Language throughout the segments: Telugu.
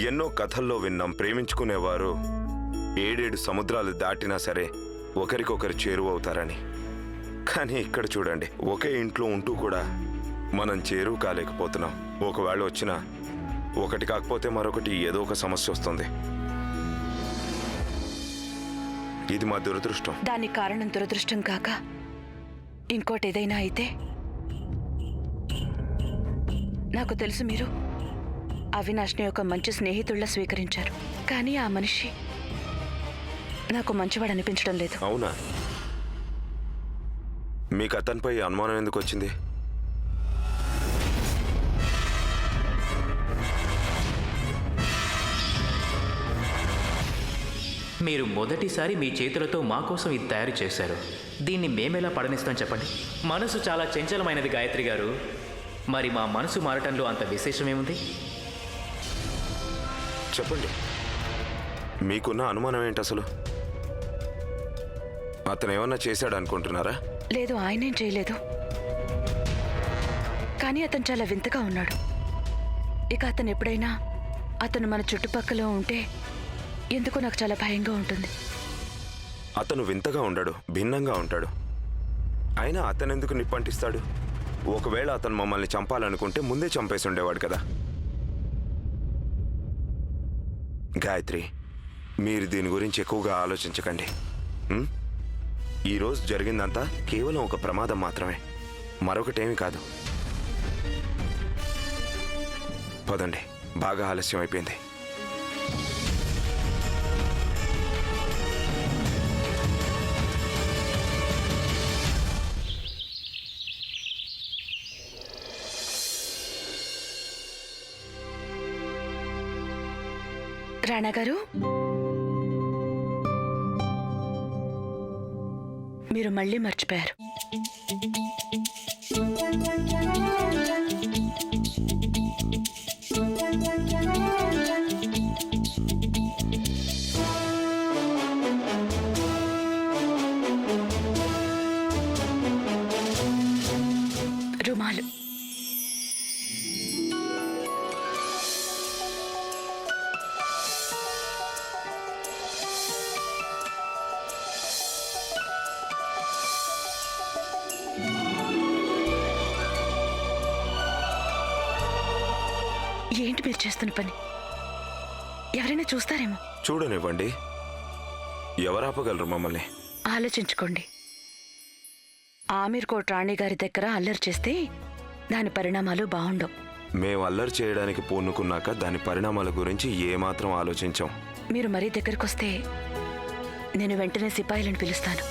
ఎన్నో కథల్లో విన్నాం, ప్రేమించుకునేవారు 7 సముద్రాలు దాటినా సరే ఒకరికొకరు చేరువవుతారని. కానీ ఇక్కడ చూడండి, ఒకే ఇంట్లో ఉంటూ కూడా మనం చేరువు కాలేకపోతున్నాం. ఒకవేళ వచ్చినా ఒకటి కాకపోతే మరొకటి ఏదో ఒక సమస్య వస్తుంది. ఇది మా దురదృష్టం. దానికి కారణం దురదృష్టం కాక ఇంకోటి ఏదైనా అయితే? నాకు తెలుసు మీరు అవినాష్ని ఒక మంచి స్నేహితుల్లా స్వీకరించారు, కానీ ఆ మనిషి నాకు మంచివాడు అనిపించడం లేదు. అవునా? మీకు అతనిపై అనుమానం ఎందుకు వచ్చింది? మీరు మొదటిసారి మీ చేతులతో మా కోసం ఇది తయారు చేశారు. దీన్ని మేమెలా పడనిస్తాం చెప్పండి? మనసు చాలా చంచలమైనది గాయత్రి గారు. మరి మా మనసు మారటంలో అంత విశేషమేముంది? చెప్పండి, మీకున్న అనుమానం ఏంటి అసలు? అతను ఏమన్నా చేశాడు అనుకుంటున్నారా? లేదు, ఆయనేం చేయలేదు. కానీ అతను చాలా వింతగా ఉన్నాడు. ఇక అతను ఎప్పుడైనా అతను మన చుట్టుపక్కల ఉంటే ఎందుకో నాకు చాలా భయంగా ఉంటుంది. అతను వింతగా ఉండడు, భిన్నంగా ఉంటాడు. అయినా అతను ఎందుకు నిప్పంటిస్తాడు? ఒకవేళ అతను మమ్మల్ని చంపాలనుకుంటే ముందే చంపేసి ఉండేవాడు కదా. గాయత్రి, మీరు దీని గురించి ఎక్కువగా ఆలోచించకండి. ఈరోజు జరిగిందంతా కేవలం ఒక ప్రమాదం మాత్రమే, మరొకటేమీ కాదు. పదండి, బాగా ఆలస్యం అయిపోయింది. రాణా గారు, మీరు మళ్ళీ మర్చిపోయారు. రుమాలు. ఏంటి మీరు చేస్తున్న పని? ఎవరైనా చూస్తారేమో. చూడనివ్వండి, ఎవరాపగలరు మమ్మల్ని? ఆలోచించుకోండి. ఆమీర్ కోట్ రాణి గారి దగ్గర అల్లరి చేస్తే దాని పరిణామాలు బాగుండవు. మేము అల్లరి చేయడానికి పూనుకున్నాక దాని పరిణామాల గురించి ఏమాత్రం ఆలోచించాం. మీరు మరీ దగ్గరకొస్తే నేను వెంటనే సిపాయిలను పిలుస్తాను.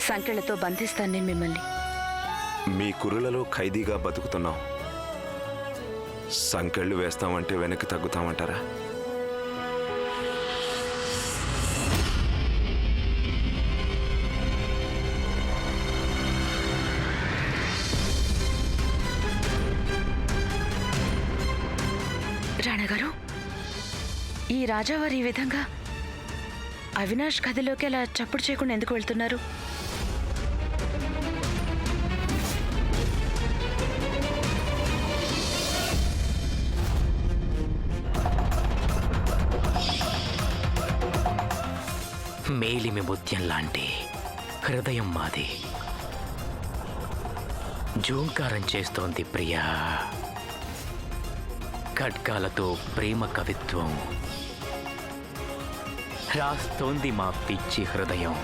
సంకెళ్లతో బంధిస్తాను నేను మిమ్మల్ని. మీ కురులలో ఖైదీగా బతుకుతున్నాం. సంకెళ్ళు వేస్తామంటే వెనక్కి తగ్గుతామంటారా? రాణగారు, ఈ రాజావారు ఈ విధంగా అవినాష్ గదిలోకి అలా చప్పుడు చేయకుండా ఎందుకు వెళ్తున్నారు? మేలిమి ముత్యం లాంటి హృదయం మాది. జూంకారం చేస్తోంది ప్రియా. ఖడ్గాలతో ప్రేమ కవిత్వం రాస్తోంది మా పిచ్చి హృదయం.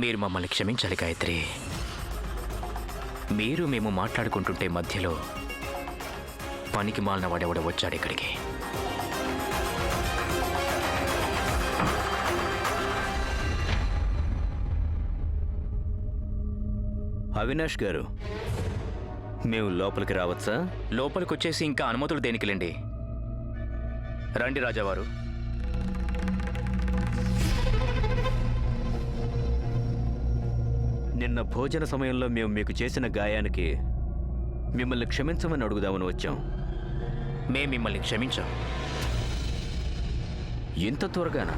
మీరు మమ్మల్ని క్షమించాలి గాయత్రి. మీరు మేము మాట్లాడుకుంటుంటే మధ్యలో పనికి మాలిన వాడెవడ వచ్చాడు ఇక్కడికి. అవినాష్ గారు, మేము లోపలికి రావచ్చా? లోపలికి వచ్చేసి ఇంకా అనుమతులు దేనికిలేండి. రండి రాజావారు. నిన్న భోజన సమయంలో మేము మీకు చేసిన గాయానికి మిమ్మల్ని క్షమించమని అడుగుదామని వచ్చాం. మేము మిమ్మల్ని క్షమించాం. ఇంత త్వరగానా?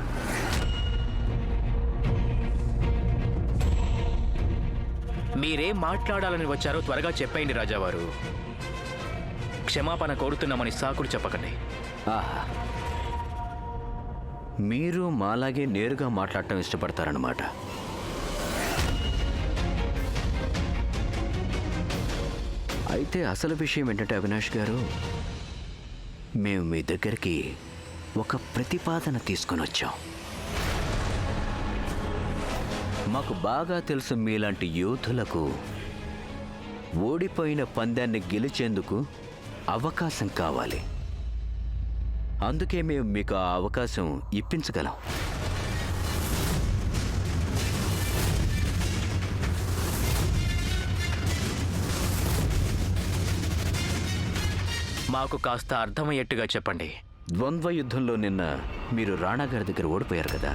మీరేం మాట్లాడాలని వచ్చారో త్వరగా చెప్పండి రాజావారు. క్షమాపణ కోరుతున్నామని సాకులు చెప్పకండి. ఆహా, మీరు మాలాగే నేరుగా మాట్లాడటం ఇష్టపడతారన్నమాట. అయితే అసలు విషయం ఏంటంటే అవినాష్ గారు, మేము మీ దగ్గరికి ఒక ప్రతిపాదన తీసుకొని వచ్చాం. మాకు బాగా తెలుసు మీలాంటి యోధులకు ఓడిపోయిన పందాన్ని గెలిచేందుకు అవకాశం కావాలి. అందుకే మేము మీకు ఆ అవకాశం ఇప్పించగలం. మాకు కాస్త అర్థమయ్యేట్టుగా చెప్పండి. ద్వంద్వ యుద్ధంలో నిన్న మీరు రాణా గారి దగ్గర ఓడిపోయారు కదా,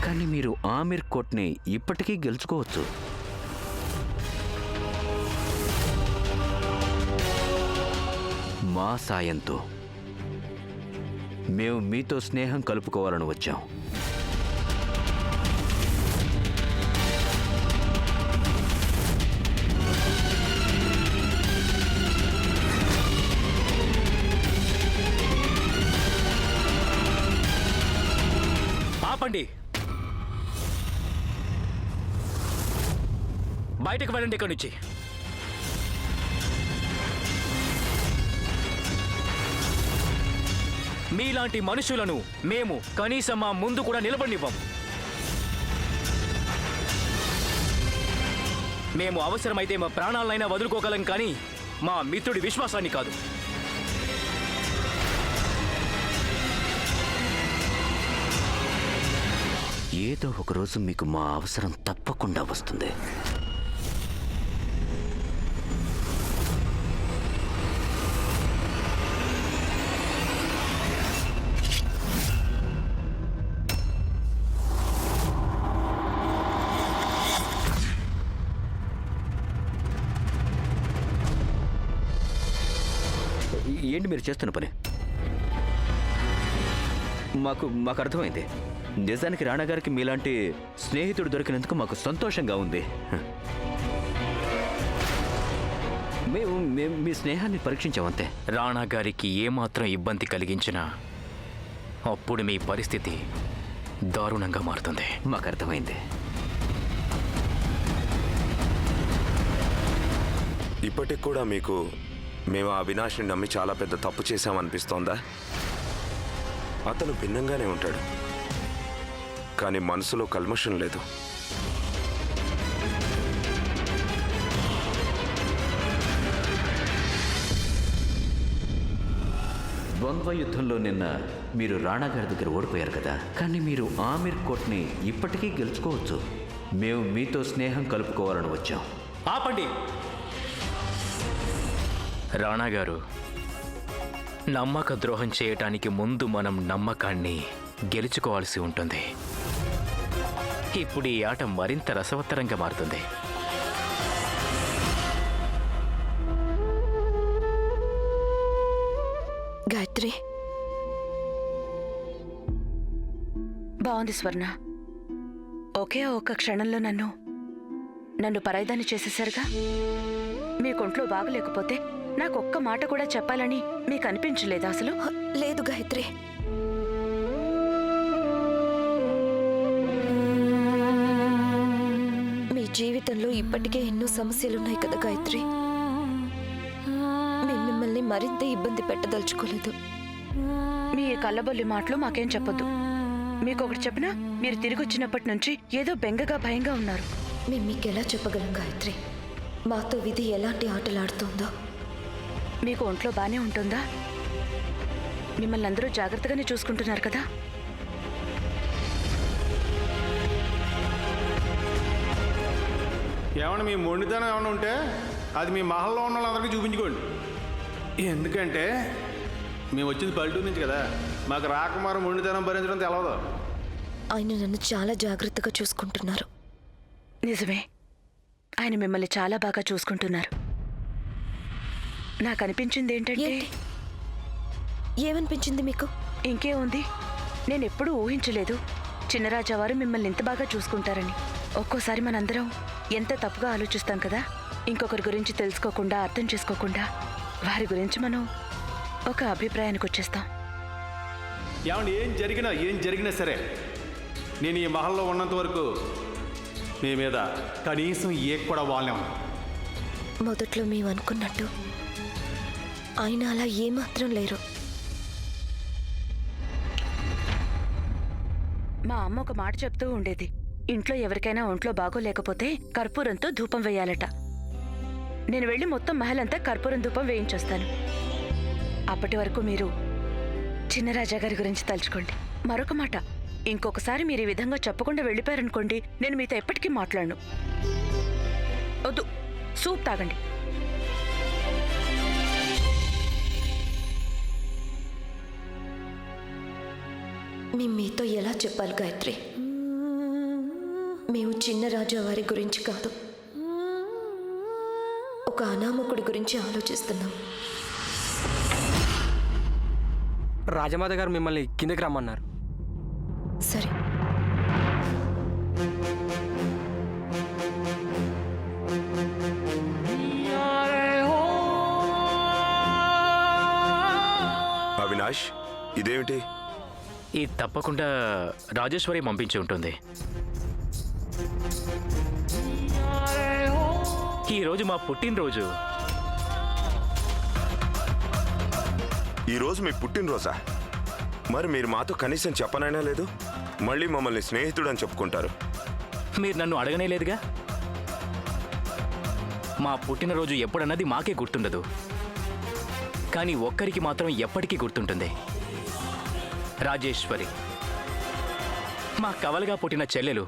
కానీ మీరు ఆమిర్ కోట్ని ఇప్పటికీ గెలుచుకోవచ్చు. మా సాయంతో మేము మీతో స్నేహం కలుపుకోవాలని వచ్చాం. ఆపండి, బయటకు వెళ్ళండి ఇక్కడి నుంచి. మీలాంటి మనుషులను మేము కనీసం మా ముందు కూడా నిలబడినివ్వం. మేము అవసరమైతే మా ప్రాణాలనైనా వదులుకోగలం, కానీ మా మిత్రుడి విశ్వాసాన్ని కాదు. ఏదో ఒకరోజు మీకు మా అవసరం తప్పకుండా వస్తుంది. ఏంటి మీరు చేస్తున్న పని? మాకు అర్థమైంది. నిజానికి రాణా గారికి మీలాంటి స్నేహితుడు దొరికినందుకు మాకు సంతోషంగా ఉంది. మేము మీ స్నేహాన్ని పరీక్షించామంతే. రాణా గారికి ఏమాత్రం ఇబ్బంది కలిగించినా అప్పుడు మీ పరిస్థితి దారుణంగా మారుతుంది. మాకు అర్థమైంది. ఇప్పటికి కూడా మీకు మేము ఆ అవినాష్ని నమ్మి చాలా పెద్ద తప్పు చేశామనిపిస్తోందా? అతను భిన్నంగానే ఉంటాడు, కానీ మనసులో కల్మషం లేదు. ద్వంద్వ యుద్ధంలో నిన్న మీరు రాణా గారి దగ్గర ఓడిపోయారు కదా, కానీ మీరు ఆమిర్ కోట్ని ఇప్పటికీ గెలుచుకోవచ్చు. మేము మీతో స్నేహం కలుపుకోవాలని వచ్చాం. ఆపండి రాణా గారు, నమ్మక ద్రోహం చేయటానికి ముందు మనం నమ్మకాన్ని గెలుచుకోవాల్సి ఉంటుంది. ఇప్పుడు ఈ ఆట మరింత రసవత్తరంగా మారుతుంది. గాయత్రి, బాగుంది స్వర్ణ. ఒకే ఒక్క క్షణంలో నన్ను పరాయిదాన్ని చేసేశారుగా. మీ కొంట్లో బాగలేకపోతే నాకు ఒక్క మాట కూడా చెప్పాలని మీకు అనిపించలేదా అసలు? లేదు గాయత్రి, మీ జీవితంలో ఇప్పటికే ఎన్నో సమస్యలున్నాయి కదా గాయత్రి. మేము మిమ్మల్ని మరింత ఇబ్బంది పెట్టదలుచుకోలేదు. మీ కళ్ళబొల్లి మాటలు మాకేం చెప్పొద్దు. మీకు ఒకటి చెప్పినా, మీరు తిరిగి వచ్చినప్పటి నుంచి ఏదో బెంగగా భయంగా ఉన్నారు. మేము మీకెలా చెప్పగలం గాయత్రి, మాతో విధి ఎలాంటి ఆటలు ఆడుతోందో? మీకు ఒంట్లో బానే ఉంటుందా? మిమ్మల్ని అందరూ జాగ్రత్తగానే చూసుకుంటున్నారు కదా? ఏమన్నా మీ మొండితనం ఏమైనా ఉంటే అది మీ మహల్లో ఉన్న వాళ్ళందరికీ చూపించుకోండి. ఎందుకంటే మేము వచ్చింది పల్లెటూరు నుంచి కదా, మాకు రాకుమారు మొండితనం భరించడం తెలవదు. ఆయన నన్ను చాలా జాగ్రత్తగా చూసుకుంటున్నారు. నిజమే, ఆయన మిమ్మల్ని చాలా బాగా చూసుకుంటున్నారు. నాకు అనిపించింది ఏంటంటే... ఏమనిపించింది మీకు? ఇంకే ఉంది, నేను ఎప్పుడూ ఊహించలేదు చిన్నరాజావారు మిమ్మల్ని ఇంత బాగా చూసుకుంటారని. ఒక్కోసారి మనందరం ఎంత తప్పుగా ఆలోచిస్తాం కదా. ఇంకొకరి గురించి తెలుసుకోకుండా, అర్థం చేసుకోకుండా వారి గురించి మనం ఒక అభిప్రాయానికి వచ్చేస్తాం. ఏమండి, ఏం జరిగినా సరే నేను ఈ మహల్లో ఉన్నంత వరకు మీ మీద కనీసం కూడా వాళ్ళేమో. మొదట్లో మేము అనుకున్నట్టు ఆయన అలా ఏమాత్రం లేరు. మా అమ్మ ఒక మాట చెప్తూ ఉండేది, ఇంట్లో ఎవరికైనా ఒంట్లో బాగోలేకపోతే కర్పూరంతో ధూపం వేయాలట. నేను వెళ్ళి మొత్తం మహలంతా కర్పూరం ధూపం వేయించొస్తాను. అప్పటి వరకు మీరు చిన్నరాజా గారి గురించి తలుచుకోండి. మరొక మాట, ఇంకొకసారి మీరు ఈ విధంగా చెప్పకుండా వెళ్ళిపోయారనుకోండి, నేను మీతో ఎప్పటికీ మాట్లాడను. వద్దు, సూప్ తాగండి. మేము మీతో ఎలా చెప్పాలి గాయత్రి? మేము చిన్న రాజా వారి గురించి కాదు, ఒక అనామకుడి గురించి ఆలోచిస్తున్నాం. రాజమాత గారు మిమ్మల్ని కిందకి రమ్మన్నారు. సరే. అవినాష్, ఇదేమిటి? ఇది తప్పకుండా రాజేశ్వరి పంపించి ఉంటుంది. ఈరోజు మా పుట్టినరోజు. ఈరోజు మీ పుట్టినరోజా? మరి మీరు మాతో కనీసం చెప్పనైనా లేదు. మళ్ళీ మమ్మల్ని స్నేహితుడని చెప్పుకుంటారు. మీరు నన్ను అడగనే లేదుగా. మా పుట్టినరోజు ఎప్పుడన్నది మాకే గుర్తుండదు, కానీ ఒక్కరికి మాత్రం ఎప్పటికీ గుర్తుంటుంది. రాజేశ్వరి, మా కవలగా పుట్టిన చెల్లెలు.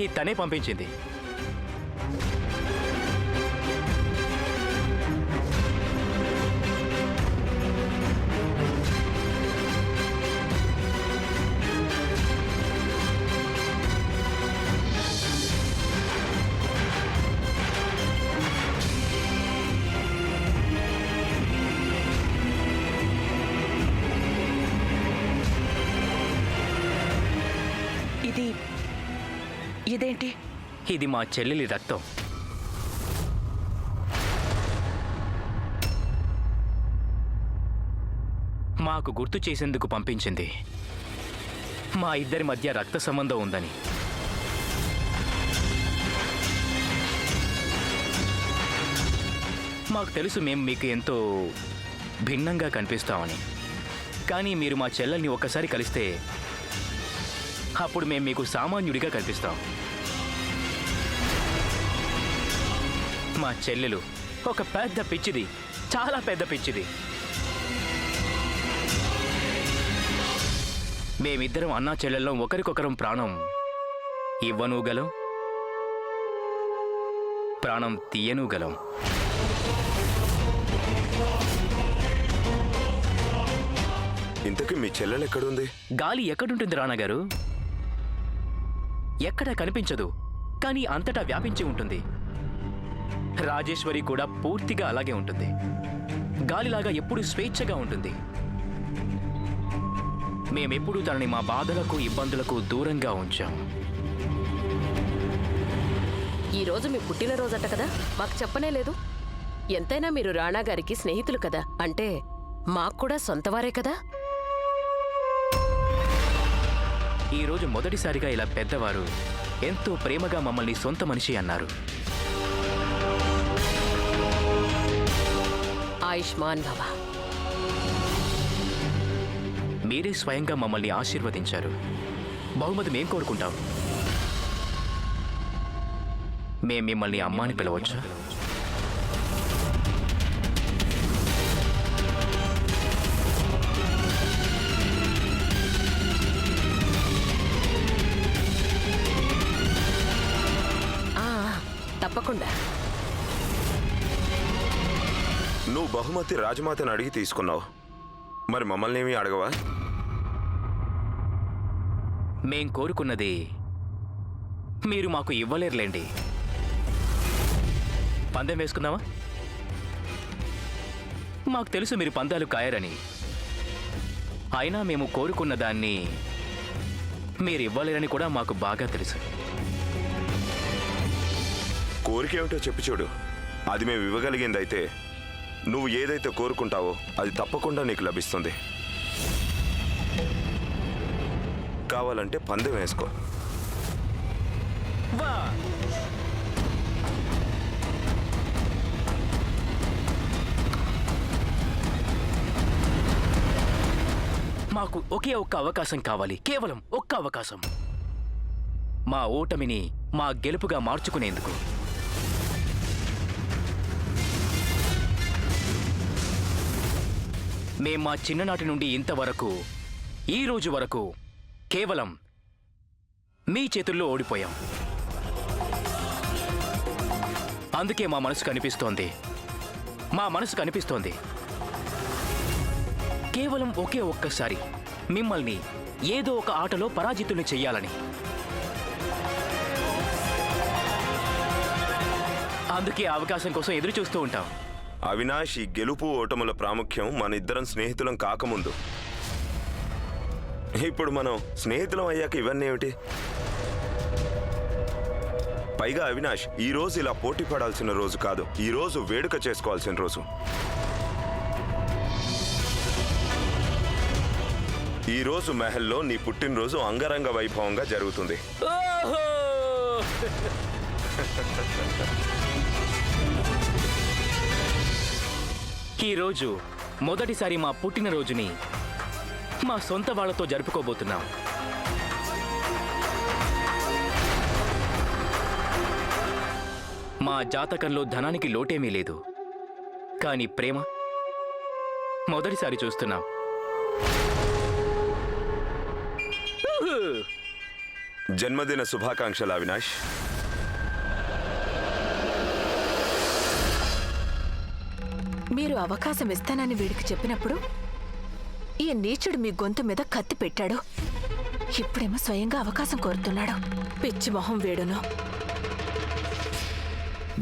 ఈ తనే పంపించింది. ఇదేంటి? ఇది మా చెల్లెలి రక్తం. మాకు గుర్తు చేసేందుకు పంపించింది. మా ఇద్దరి మధ్య రక్త సంబంధం ఉందని. మాకు తెలుసు మేము మీకు ఎంతో భిన్నంగా కనిపిస్తామని, కానీ మీరు మా చెల్లెల్ని ఒక్కసారి కలిస్తే అప్పుడు మేము మీకు సామాన్యుడిగా కనిపిస్తాం. మా చెల్లెలు ఒక పెద్ద పిచ్చిది, చాలా పెద్ద పిచ్చిది. మేమిద్దరం అన్నా చెల్లెళ్ళం ఒకరికొకరం ప్రాణం ఇవ్వనుగలం, ప్రాణం తీయనుగలం. ఇంతకీ మీ చెల్లెలు ఎక్కడుంది? గాలి ఎక్కడుంటుంది రానాగారు? ఎక్కడా కనిపించదు, కానీ అంతటా వ్యాపించి ఉంటుంది. రాజేశ్వరి కూడా పూర్తిగా అలాగే ఉంటుంది. గాలిలాగా ఎప్పుడూ స్వేచ్ఛగా ఉంటుంది. మేమెప్పుడూ తనని మా బాధలకు, ఇబ్బందులకు దూరంగా ఉంచాం. ఈరోజు మీ పుట్టినరోజంట కదా, మాకు చెప్పనే లేదు. ఎంతైనా మీరు రాణా గారికి స్నేహితులు కదా, అంటే మాకు కూడా సొంతవారే కదా. ఈరోజు మొదటిసారిగా ఇలా పెద్దవారు ఎంతో ప్రేమగా మమ్మల్ని సొంత మనిషి అన్నారు. ఆయుష్మాన్ భవ. మీరే స్వయంగా మమ్మల్ని ఆశీర్వదించారు. బహుమతి మేం కోరుకుంటాం. మేం మిమ్మల్ని అమ్మ అని పిలవచ్చా? తప్పకుండా. నువ్వు బహుమతి రాజమాతను అడిగి తీసుకున్నావు, మరి మమ్మల్ని ఏమీ అడగవా? మేం కోరుకున్నది మీరు మాకు ఇవ్వలేరులేండి. పందెం వేసుకుందామా? మాకు తెలుసు మీరు పందాలు కాయరని. అయినా మేము కోరుకున్న దాన్ని మీరు ఇవ్వలేరని కూడా మాకు బాగా తెలుసు. కోరిక ఏమిటో చెప్పి చూడు. అది మేము ఇవ్వగలిగిందైతే నువ్వు ఏదైతే కోరుకుంటావో అది తప్పకుండా నీకు లభిస్తుంది. కావాలంటే పందెం వేసుకో. మాకు ఒకే ఒక్క అవకాశం కావాలి, కేవలం ఒక్క అవకాశం. మా ఓటమిని మా గెలుపుగా మార్చుకునేందుకు. మేం మా చిన్ననాటి నుండి ఇంతవరకు, ఈ రోజు వరకు కేవలం మీ చేతుల్లో ఓడిపోయాం. అందుకే మా మనసు కనిపిస్తోంది కేవలం ఒకే ఒక్కసారి మిమ్మల్ని ఏదో ఒక ఆటలో పరాజితుల్ని చెయ్యాలని. అందుకే అవకాశం కోసం ఎదురు చూస్తూ ఉంటాం. అవినాష్, ఈ గెలుపు ఓటముల ప్రాముఖ్యం మన ఇద్దరం స్నేహితులం కాకముందు. ఇప్పుడు మనం స్నేహితులం అయ్యాక ఇవన్నీ ఏమిటి? పైగా అవినాష్, ఈ రోజు ఇలా పోటీ పడాల్సిన రోజు కాదు, ఈ రోజు వేడుక చేసుకోవాల్సిన రోజు. ఈ రోజు మహల్లో నీ పుట్టినరోజు అంగరంగ వైభవంగా జరుగుతుంది. ఈరోజు మొదటిసారి మా పుట్టినరోజుని మా సొంత వాళ్లతో జరుపుకోబోతున్నాం. మా జాతకంలో ధనానికి లోటేమీ లేదు, కానీ ప్రేమ మొదటిసారి చూస్తున్నాం. జన్మదిన శుభాకాంక్షలు అవినాష్. మీరు అవకాశం ఇస్తానని వీడికి చెప్పినప్పుడు ఈ నీచుడు మీ గొంతు మీద కత్తి పెట్టాడు. ఇప్పుడేమో స్వయంగా అవకాశం కోరుతున్నాడు. పిచ్చి మొహం వీడును.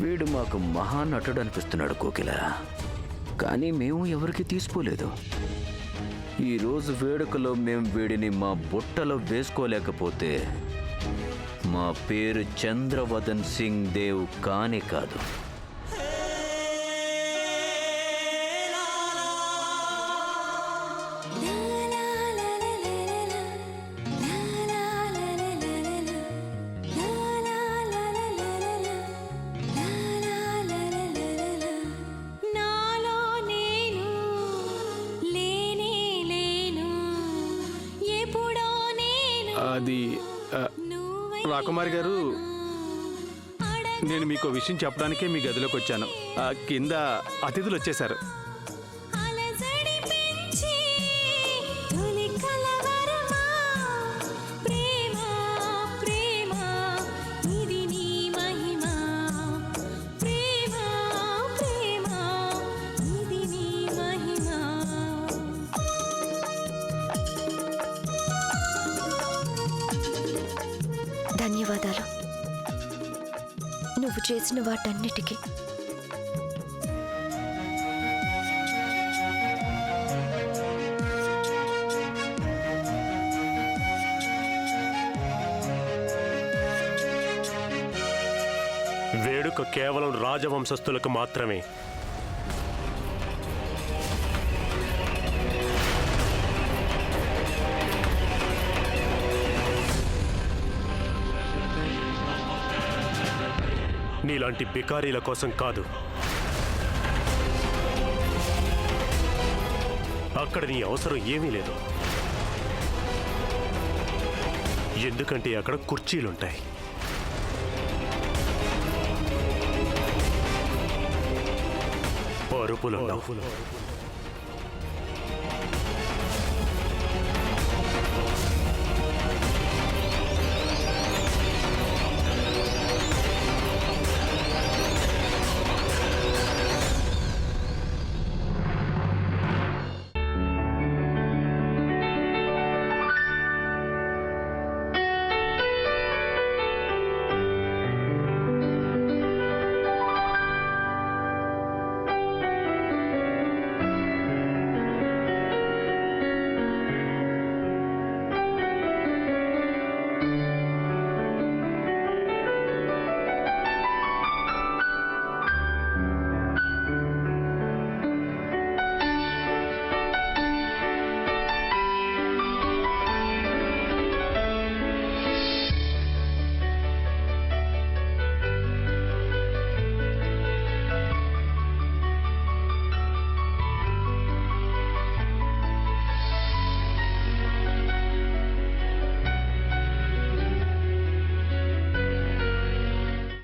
వీడు మాకు మహానటుడు అనిపిస్తున్నాడు కోకిల, కానీ మేము ఎవరికి తీసుకోలేదు. ఈరోజు వేడుకలో మేము వీడిని మా బుట్టలో వేసుకోలేకపోతే మా పేరు చంద్రవదన్ సింగ్ దేవ్ కానే కాదు. అది రాకుమారి గారు, నేను మీకు విషయం చెప్పడానికే మీ గదిలోకి వచ్చాను. కింద అతిథులు వచ్చేశారు. ధన్యవాదాలు నువ్వు చేసిన వాటన్నిటికీ. వేడుక కేవలం రాజవంశస్థులకు మాత్రమే. నీలాంటి బికారీల కోసం కాదు. అక్కడ నీ అవసరం ఏమీ లేదు, ఎందుకంటే అక్కడ కుర్చీలుంటాయి. పరుపులుండవు.